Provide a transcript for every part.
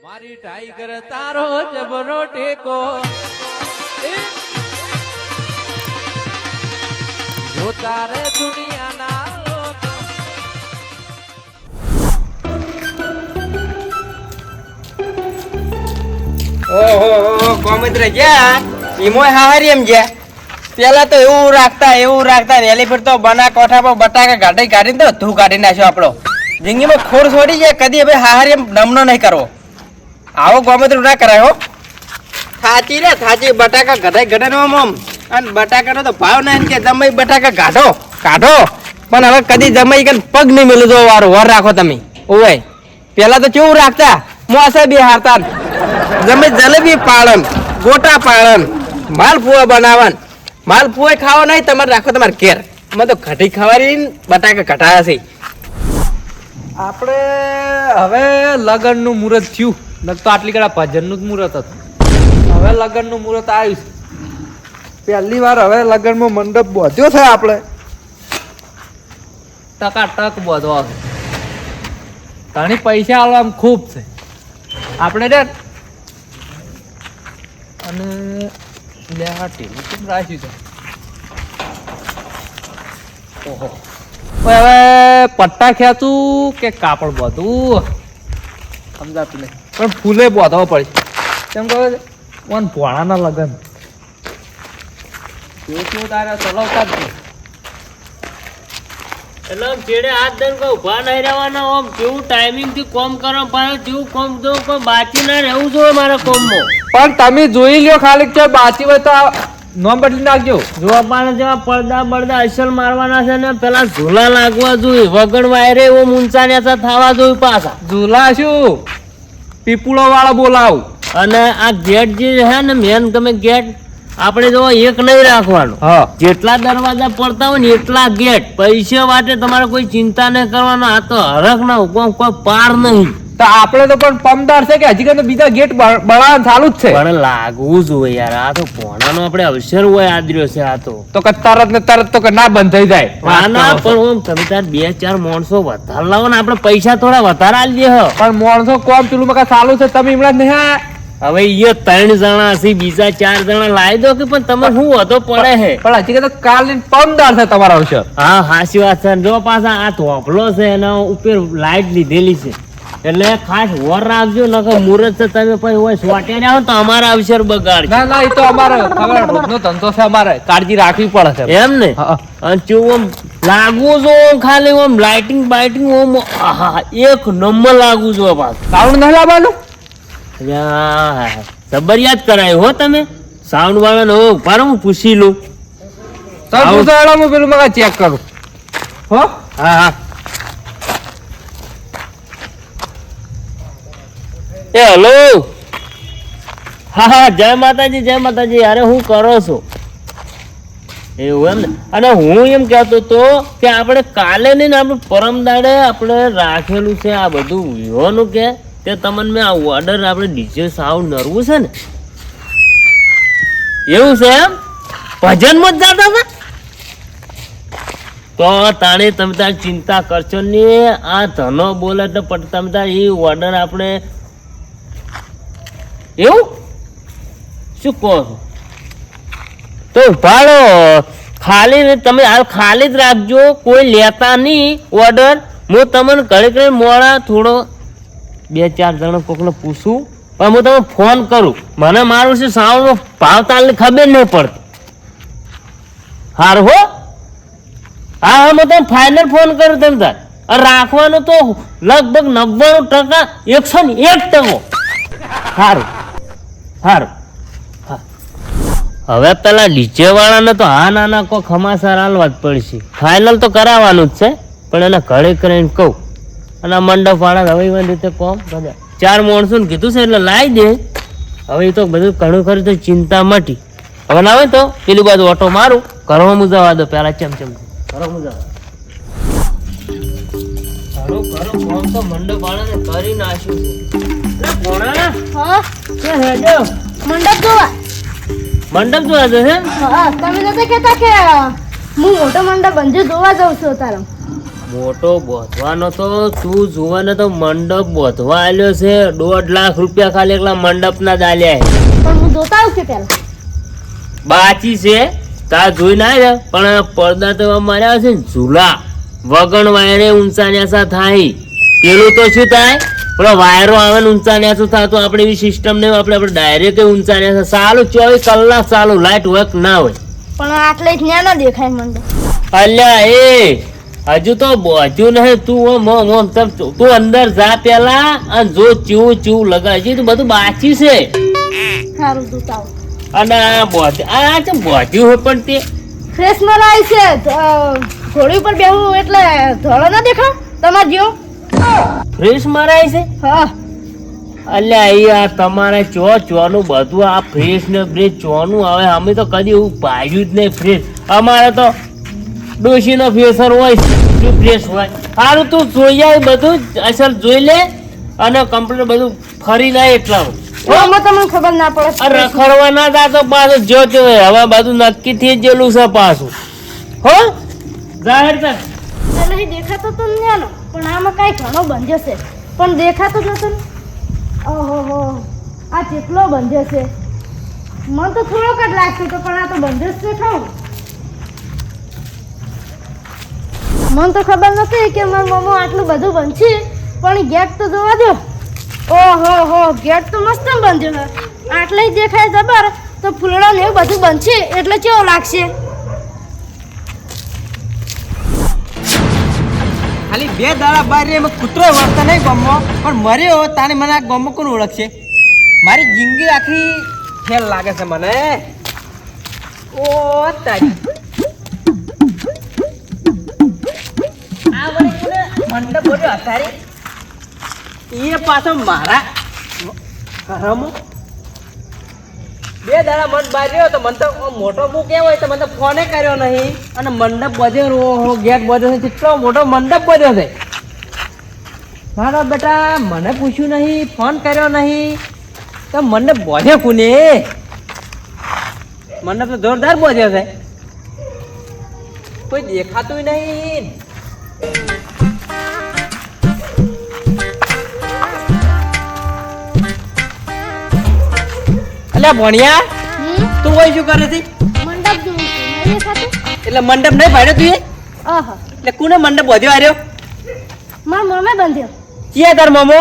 મારી ટાઈગર તારો જબરો ટેકો જો તારે દુનિયાના લોકો ઓહો કોમિત્ર ગયા ઈમોય હારી એમ ગયા પેલા તો એવું રાખતા રેલી પર તો બના કોઠા પર બટાકા કાઢીને તો ધૂ કાઢી નાખ્યો આપણો જિંદગીમાં ખોર છોડી જાય કદી હવે હારી એમ નમનો નહીં કરવો આવો કોમિત્ર ના કરાય હો થાચી બટાકા ગઢાઈ નો આમ અને બટાકાનો તો ભાવ ના કે જમાઈ બટાકા કાઢો પણ હવે કદી જમાઈ કે પગ નહીં મેલું જો વારું વર રાખો તમે ઓય પેલા તો કેવું રાખતા મોસે બી હારતા જમે જલેબી પાળન ગોટા પાળન માલપુઆ બનાવન માલપુઆ ખાવા નહીં તમારે રાખો તમારે ઘેર અમે તો કઢી ખાવાની બટાકા કઢાયા છે આપણે હવે લગનનું મુહૂર્ત થયું ન તો આટલી કડા ભજનનું જ મુહૂર્ત હતું હવે લગનનું મુહૂર્ત આવ્યું છે પહેલી વાર હવે લગનમાં મંડપ બાંધ્યો છે આપણે ટકાટક બાંધવા છે ઘણી પૈસા આલવામાં ખૂબ છે આપણે રે અને ટેલું કેમ રાખ્યું છે ઓહો હવે પટ્ટા ખેંચું કે કાપડ બાંધું સમજાતું નહીં પણ ફૂલે બાંધવા પડે કેમ કહે કોણ ભોળાના લગન કેવું તારે ચલાવતા જ નહીં એટલે આમ ચેડે હાથ દઈને કોઈ ઉભા નહીં રહેવાના આમ કેવું ટાઈમિંગ થી કોમ કરો પાછું જેવું કોમ જો કોઈ બાકી ના રહેવું જોઈએ મારા કોમમાં પણ તમે જોઈ લ્યો ખાલી કે બાચી હોય તો નોમ બદલી નાખજો જોવા પાને જેવા પડદા બળદા અસલ મારવાના છે ને પેલા ઝૂલા લાગવા જોઈએ વગર વાયરે એવો મૂંચા નેચા થવા જોઈએ પાછા ઝૂલા શું પીપુળો વાળા બોલાવું અને આ ગેટ જે છે ને મેન તમે ગેટ આપણે જો એક નહીં રાખવાનું હા જેટલા દરવાજા પડતા હોય ને એટલા ગેટ પૈસા માટે તમારે કોઈ ચિંતા નહીં કરવાનો આ તો હરખ ના હુકમ કોઈ પાર નહીં તો આપણે તો પણ પમદાર છે કે હજી કઈ બીજા ગેટ બનાવવાનું ચાલુ જ છે પણ લાગવું જોઈએ યાર આ તો પોણાનો આપણે અવસર હોય આદર્યો છે આ તો કે તરત ને તરત તો કે ના બંધ થઈ જાય ના પણ ઓમ તમે તાર 2-4 માણસો વધારે લાવો ને આપણે પૈસા થોડા વધારે આલી દે પણ માણસો કોમ પેલું મકા ચાલુ છે તમે હમણાં નહીં હવે એ 3 જણા હશે બીજા 4 જણા લાવી દો કે પણ તમે શું હતો પડે હે પણ હજી તો કાલની પમદાર છે તમારા અવસર હા હાચી વાત છે જો પાછા આ થોપલો છે એના ઉપર લાઈટ લીધેલી છે એટલે ખાસ વર રાખજો નકર મુરત છે તમે પછી હોય સોટે જાવ તો અમારા અવસર બગાડ ના એ તો અમારે ખબર રોજનો ધંધો છે અમારે કાળજી રાખવી પડે છે એમ ને અને ચેવું લાગવું જો ખાલી ઓમ લાઇટિંગ બાઇટિંગ ઓમ એક નંબર લાગવું જો પાછું સાઉન્ડ નહીં લાવવાનું જબરિયાત કરાય હો તમે સાઉન્ડ વાળાને હો પારો હું પૂછી લઉં હું પેલું મકા ચેક કરું હો હા એ હલો હા જય માતાજી અરે હું કરો છો એવું એમ ને અને હું એમ કહેતો તો કે આપણે કાલે નહીં ને આપણે પરમ દાડે આપણે રાખેલું છે આ બધું વિહોનું કે તે તમને મેં આ ઓર્ડર આપણે ડીજે સાઉન્ડ નરવું છે ને એવું છે એમ ભજનમાં જ જતા હતા તો તાણે તમે તાર ચિંતા કરશો ને આ ધનો બોલે તો તમે તાર એ ઓર્ડર આપણે એવું શું કહો છો તો ભાડો ખાલી તમે હાલ ખાલી જ રાખજો કોઈ લેતા નહીં ઓર્ડર હું તમને ઘરે મોડા થોડો 2-4 જણા કોકને પૂછું પણ હું તમને ફોન કરું મને મારું છે સાઉન્ડ ભાવ તાલની ખબર નહીં પડતી હાર હો હા હું તમને ફાઇનલ ફોન કરું તમે તાર અને રાખવાનું તો લગભગ 99% 101% સારું હવે પેલા ડીજે વાળાને તો હા નાના કોઈ ખમાસાર હાલવા જ પડશે ફાઇનલ તો કરાવવાનું જ છે પણ એને ઘરે કરીને કહું અને આ મંડપ વાળા હવે એવી રીતે કોમ બધા 4 માણસો ને કીધું છે એટલે લાવી દે હવે એ તો બધું ઘણું ખરું તો ચિંતા મટી હવે ના હોય તો પેલી બાજુ ઓટો મારું ઘરમાં મુજાવા દો પેલા ચમચમ ઘરો મુજાવા ઘરો કોમ તો મંડપ વાળાને કરી નાખ્યું છે કોણા હા કે હેજો મંડપ જોવા છે હા તમે નતા કહેતા કે હું મોટો મંડપ બંજે જોવા જાઉં છું તારો મોટો બોધવાનો તો તું જુએ ને તો મંડપ બોધવા આલ્યો છે 1.5 લાખ રૂપિયા ખાલી એકલા મંડપના જ આલ્યા છે. પણ હું જોતા આવું કે પેલા બાચી છે તા જોઈ ના આવ્યા પણ પડદા તો એવા માર્યા છે ને ઝૂલા વગણ વાયરે ઊંચા નેસા થાય. પેલું તો શું થાય પેલો વાયરો આવે ને ઊંચા નેસું થાય તો આપણે એવી સિસ્ટમ નહીં આપણે ડાયરેક્ટ ઊંચા નેસા ચાલુ 24 કલાક ચાલુ લાઈટ હોય કે ના હોય. પણ આટલે જ ન્યા ના દેખાય મંડપ. અલ્યા એ હજુ તો બોધ્યું નહીં તું તું અંદર જા પેલા અને જો ચીવું ચીવું લગાય છે બધું બાચી છે. સારું જોતા આવું. અને આ બોધ્યું હોય પણ તે ફ્રેશ મરાય છે ઘોડી ઉપર બેહું એટલે ધોળો ના દેખાવ તમાર જેવો. ફ્રેશ મરાય છે. હા અલ્યા યાર તમારે ચોનું બધું આ ફ્રેશ ને બ્રેશ ચોનું આવે અમે તો કદી એવું પાડ્યું જ નહીં ફ્રેશ. અમારે તો ડોશીનો ફેસર હોય શું ફ્રેશ હોય. સારું તું જોઈ આવ બધું અસલ જોઈ લે અને કમ્પ્લીટ બધું ફરી જાય એટલા એમાં તમને ખબર ના પડે. રખડવા ના તા તો પાછું જો તે હવે બધું નક્કી થઈ ગયેલું છે પાછું હો જાહેર તક નહીં દેખાતો તો ન્યાનો પણ આમાં કઈ ઘણો બંધ્યો છે પણ દેખાતો જ નતો ને. ઓહો આ કેટલો બંધ્યો છે. મને તો થોડોક જ લાગતો હતો પણ આ તો બંધ્યો છે ખાઉં. મને તો ખબર નથી કે મારા મમ્મા આટલું બધું બનશે પણ ગેટ તો જોવા દો. ઓહો ગેટ તો મસ્ત બંધ્યો છે. આટલે જ દેખાય જબર તો ફૂલડા ને એવું બધું બનશે એટલે કેવો લાગશે. ખાલી 2 દાડા બહાર રે એમાં કૂતરો વળતા નહીં ગમો પણ મર્યો તાને મને આ ગમો કોણ ઓળખશે. મારી જિંદગી આખી ફેલ લાગે છે મને. ઓ તારી આ વળી કોને મંડપ બોલ્યો અતારી એ પાછો મારા ઘરમાં 2 દાડા મન બહાર રહ્યો તો મને તો મોટો બુક એવો હોય તો મને તો ફોને કર્યો નહીં અને મંડપ બધ્યો ઓહો ગેટ બધ્યો છે કેટલો મોટો મંડપ બધ્યો છે. મારા બેટા મને પૂછ્યું નહીં ફોન કર્યો નહીં તો મંડપ બધ્યો કોને. મંડપ તો જોરદાર બધ્યો છે કોઈ દેખાતું નહીં. અલ્યા ભણ્યા તું કોઈ શું કરે છે. મંડપ જોઉં છું નહીં દેખાતું. એટલે મંડપ નહીં ભાડ્યો તું એ આહા એટલે કોને મંડપ વધ્યો આર્યો. મારા મમ્મી બંધ્યો. ક્યાં તાર મોમો.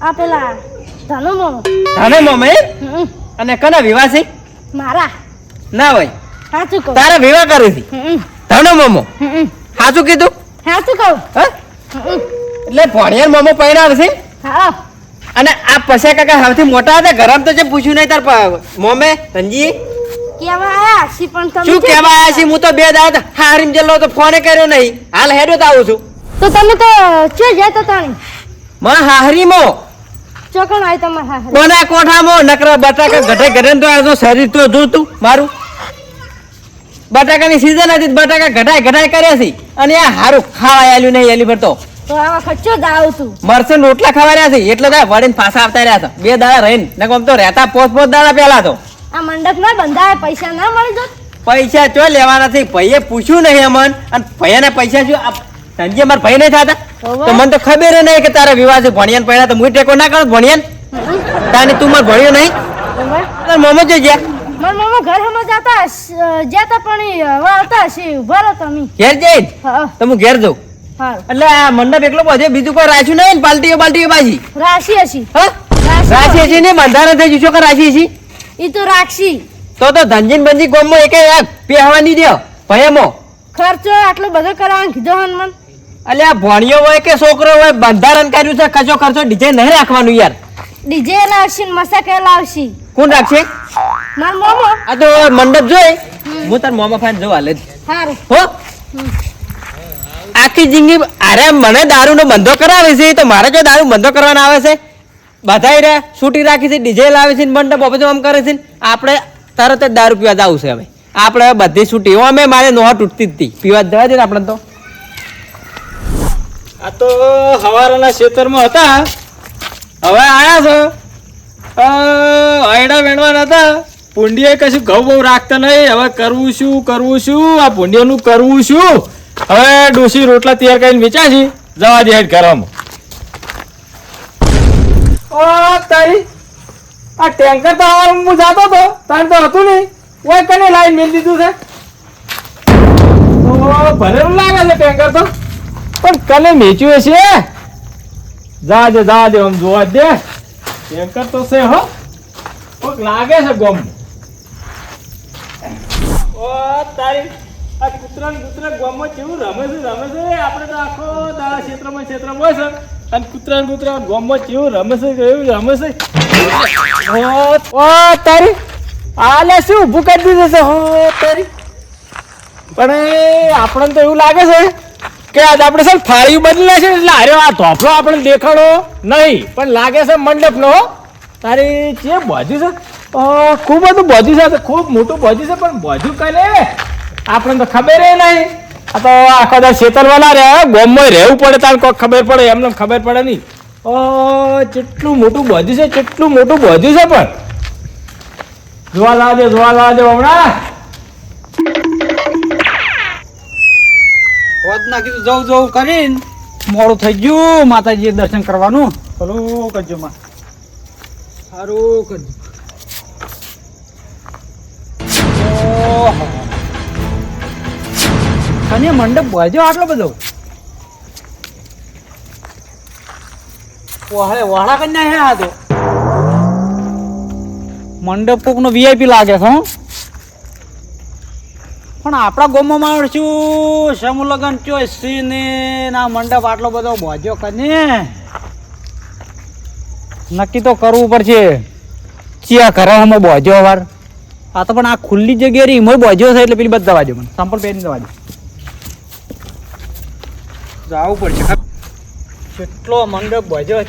આ પેલા ધનો મમ્મો. તારે મોમે હમ. અને કના વિવાહ છે. મારા ના હોય સાચું કહું. તારા વિવાહ કરે છે ધનો મોમો. સાચું કીધું સાચું કહું. હા એટલે ભણિયાર મોમો પૈણાવે છે. હા અને આ પૈસા કાકા સૌથી મોટા હતા ઘરમાં તો જે પૂછ્યું નહીં તાર મોમે ધનજી કેવા આયા છી પણ તમે શું કહેવા આવ્યા છે. હું તો 2 દાડા હારીમ જેલો તો ફોને કર્યો નહીં હાલ હેડો તો આવું છું. તો તમે તો ચો જાય તો તાણી માં હાહરીમો ચોકણ આવી તમારે હા કોના કોઠામાં નકરા બટાકા ઘટે ઘટે તો આ તો શરીર તો જોતું મારું. બટાકાની સીઝન હતી બટાકા ઘટાય કર્યા છે અને આ હારું ખાવા આલ્યું નહીં એલી પર તો તો આવા ખર્ચો જ આવું છું. મરસન રોટલા ખાવા રહ્યા છે એટલે તો વળીને પાછા આવતા રહ્યા છે 2 દાડા રહીને ને આમ તો રહેતા 5 દાડા પહેલા તો આ મંડપ ના બંધાય પૈસા ના મળી જોત. પૈસા ચો લેવાના નથી ભાઈએ પૂછ્યું નહીં અમન અને ભૈયાના પૈસા શું સંજય મારા ભાઈ નહીં થતા હોવે. તો મને તો ખબર નહીં કે તારા વિવાહ છે ભણિયાન પડ્યા તો હું ટેકો ના કરું ભણિયાન તાની તું માર ભણ્યો નહીં બરાબર. તાર મોમો જો ગયા મારા મમ્મા ઘર હમણાં જતા પણ હવે આવતા હશે ઉભા રહો તમે. ઘેર જઈ હા તો હું ઘેર જઉં સારું એટલે આ મંડપ એકલો બધે બીજું કોઈ રાખ્યું નહીં ને પાલટીઓ બાજી રાશી હશી. હા રાશી હશે ને બંધારણ થઈ જશો કે રાશી હશે ઈ તો રાખશી. તો ધનજીન બંજી ગોમો એકે પહેવા નહીં દો ભયમો ખર્ચો આટલો બધો કરાવવાનું કીધો હનુમાન. એટલે આ ભણ્યો હોય કે છોકરો હોય બંધારણ કર્યું છે કચો ખર્ચો ડીજે નહીં રાખવાનું યાર. ડીજે લાવશી ને મસાકે લાવશી. કોણ રાખશે માર મોમો. આ તો મંડપ જોઈ હું તાર મોમા ફાન જોવા લે સારું. હો આખી જિંદગી અરે મને દારૂ નો ધંધો કરાવે છે તો મારે જો દારૂ ધંધો કરવાનો આવે છે બધાય રે છૂટી રાખી છે ડીજે લાવે છે મંડપ બધું આમ કરે છે આપણે તરત જ દારૂ પીવા જવું છે હવે આપણે બધી છૂટી અમે મારે નોહ તૂટતી જ હતી પીવા જવા દે ને આપણે તો. આ તો હવારના ખેતરમાં હતા હવે આયા છો આયડા વેણવાના હતા પુંડીએ કશું ઘઉં બહુ રાખતા નહીં હવે કરવું શું આ પુંડીઓનું કરવું શું હવે ડોશી રોટલા તૈયાર કરીને વેચા છે જવા દે હેડ ઘરમાં. ઓ તારી આ ટેન્કર તો હું જાતો તો તાર તો હતું નહીં ઓય કને લાઈન મેલ દીધું છે. ઓ ભરેલું લાગે છે ટેન્કર તો પણ કને મેચ્યું હશે. જા દે આમ જોવા દે ટેન્કર તો છે હો કોક લાગે છે ગોમ. ઓ તારી આ કૂતરા ગોમમાં કેવું રમે છે આપણે તો આખો દાડા ક્ષેત્રમાં હોય છે અને કૂતરા ગોમમાં કેવું રમે છે ઓ તારી આલે શું ઊભું કરી દીધું છે હો તારી. પણ આપણને તો એવું લાગે છે કે આજ આપણે છે ફાળીઓ બદલી છે એટલે અરે આ ધોફલો આપણે દેખાડો નહીં પણ લાગે છે મંડપનો તારી જે બાજુ છે ખૂબ બધું બાજુ છે ખૂબ મોટું બાજુ છે પણ બાજુ કરે આપણને તો ખબર નહીં. આ તો આખો દાર છેતરવાના રહે ગોમમાં રહેવું પડે તાર કોઈ ખબર પડે એમને ખબર પડે નહીં. કેટલું મોટું બાજુ છે પણ જોવા લાવજો હમણાં. ના કીધું જવું કરીને મોડું થઈ ગયું માતાજી દર્શન કરવાનું. ભલું કરજો માં સારું કરજો. અને મંડપ બાજ્યો આટલો બધો વાળા કઈ ના હે આ તો મંડપ કોક નો વીઆઈપી લાગે છે. પણ આપણા ગામમાં માણશું સમૂહ લગન ચોસી ને ના મંડપ આટલો બધો ભોજ્યો કને નક્કી તો કરવું પડશે. ચિયા ઘરમાં ભોજ્યો વાર આ તો પણ આ ખુલ્લી જગ્યા રહી મોય ભોજ્યો છે એટલે પેલી બધ દવા દે મને સંપલ પહેરીને દવા દે જવું પડશે. કેટલો મંડપ ભોજ્યો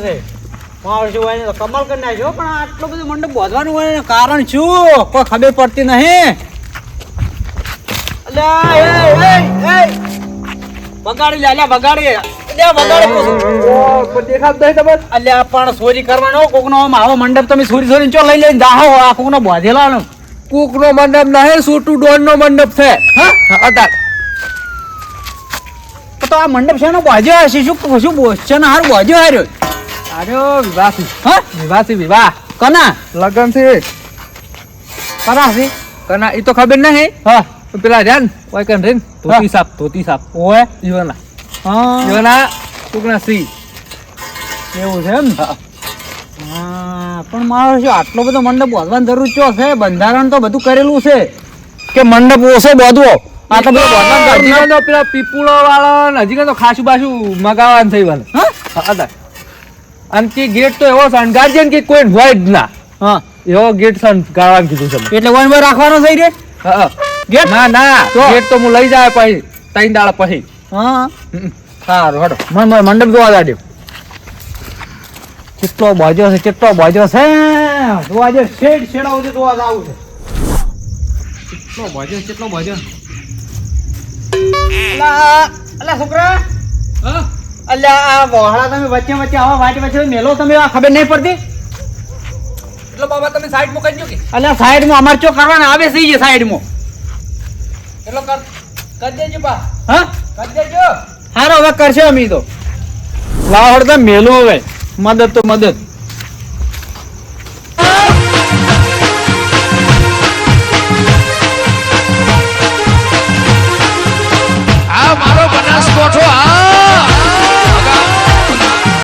છે માણશું હોય ને તો કમાલ કરી નાખ્યો પણ આટલો બધો મંડપ ભોજવાનું હોય ને કારણ શું કોઈ ખબર પડતી નહીં. ચોરી કરવાનો કોક નો આવો મંડપ તમે ચોરી ચો લઈ લઈને દાહો આ કોક નો બોધેલો કોક નો મંડપ નહીં સોટુ ડોન નો મંડપ છે. તો આ મંડપ છે નો બોધ્યો હશે શું બોધશે ને હારું બોધ્યો હાર્યો વિવાહ કના લગન છે કના છે કના એ તો ખબર નહીં. હા પેલા ધ્યાન ઓય કન રેન ધોતી સાપ ઓય ઈવના કોકના સી એવું છે એમ. હા પણ મારો શું આટલો બધો મંડપ બોધવાની જરૂર ચો છે બંધારણ તો બધું કરેલું છે કે મંડપ ઓછો બોધવો આ તો બધું બોધવાનું પેલા પીપુળો વાળા હજી તો ખાસું બાસું મગાવવાનું થઈ વાળું. હા અને કે ગેટ તો એવો શણગારજે ને કે કોઈ હોય જ ના. હા એવો ગેટ શણગારવાનું કીધું છે એટલે વન વાર રાખવાનો થઈ રે. હા ગેટ ના ગેટ તો હું લઈ જાય પછી 3 દાડા પછી. હા સારું હડો મંડપ જોવા જાડ્યો. કેટલો બાજો છે જોવા જે શેડા સુધી જોવા જવું છે. કેટલો બાજો અલા છોકરા અલ્યા આ વહાળા તમે વચ્ચે આવા વાટી વચ્ચે મેલો તમે આ ખબર નહીં પડતી. એટલે બાબા તમે સાઈડ માં કરજો કે અલ્યા સાઈડ માં અમાર ચો કરવાના આવે છે સાઈડ માં એટલો કર દેજો બા. હા કર દેજો હારો હવે કરશે અમે તો લાવ હડતા મેલો હવે મદદ તો મદદ